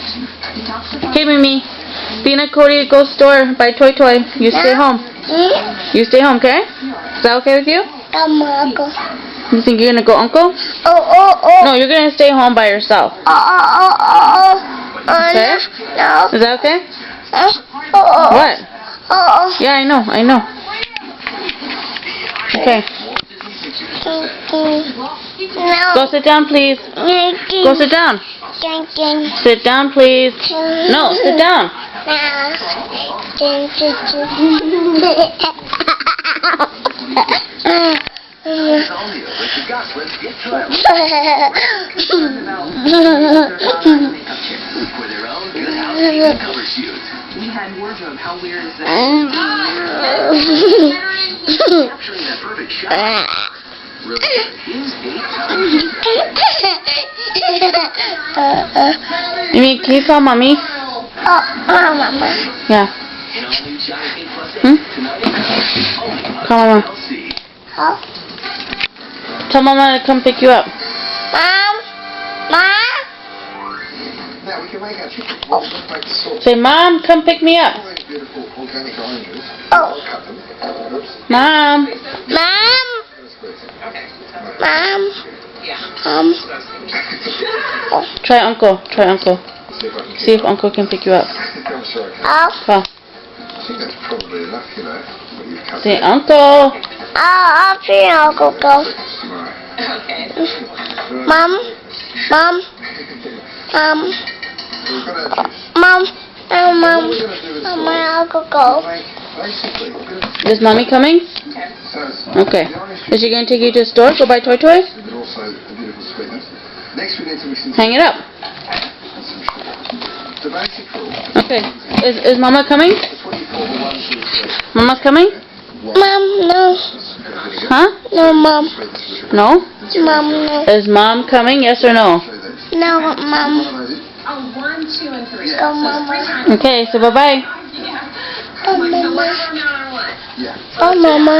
Okay, Mimi. Tina, Cody, go store, buy toy. You stay home. You stay home, okay? Is that okay with you? Uncle. You think you're gonna go, Uncle? Oh. No, you're gonna stay home by yourself. Okay? No. Is that okay? Oh. What? Yeah, I know. Okay. No. Go sit down, please. Go sit down. Sit down, please. No, sit down. We had wardrobe. How weird is that? Capturing that perfect shot. Really? Mimi, can you call Mommy? Mama. Yeah. Call Mama. Tell Mama to come pick you up. Mom. Now we can make our chicken. Make the sauce. Say, Mom, come pick me up. All these beautiful organic oranges. Oh. Cut them. Oops. Mom. Try Uncle. See if Uncle can pick you up. I'm sorry. Call. I think that's probably enough, you know. What you've cut Say, there. Uncle. I'll see Uncle go. Tomorrow. Mom. We've got our juice. Mom. What we're going to do is My Uncle go. basically, we're going to Is Mommy coming? Okay. Is she going to take you to the store? Go buy toy? but also a beautiful sweetness. Next we need to mix in Hang it up. some sugar. The basic rule Okay. Is Mama coming? is what you call the 1, 2, 3. Mama's coming? Mom, no. Huh? No, Mom. No? Mom, no. Is Mom coming? Yes or no? No, Mom. Oh, 1, 2, and 3. Go, Mama. Okay, so bye-bye. Go, Mama. Yeah. Go, Mama.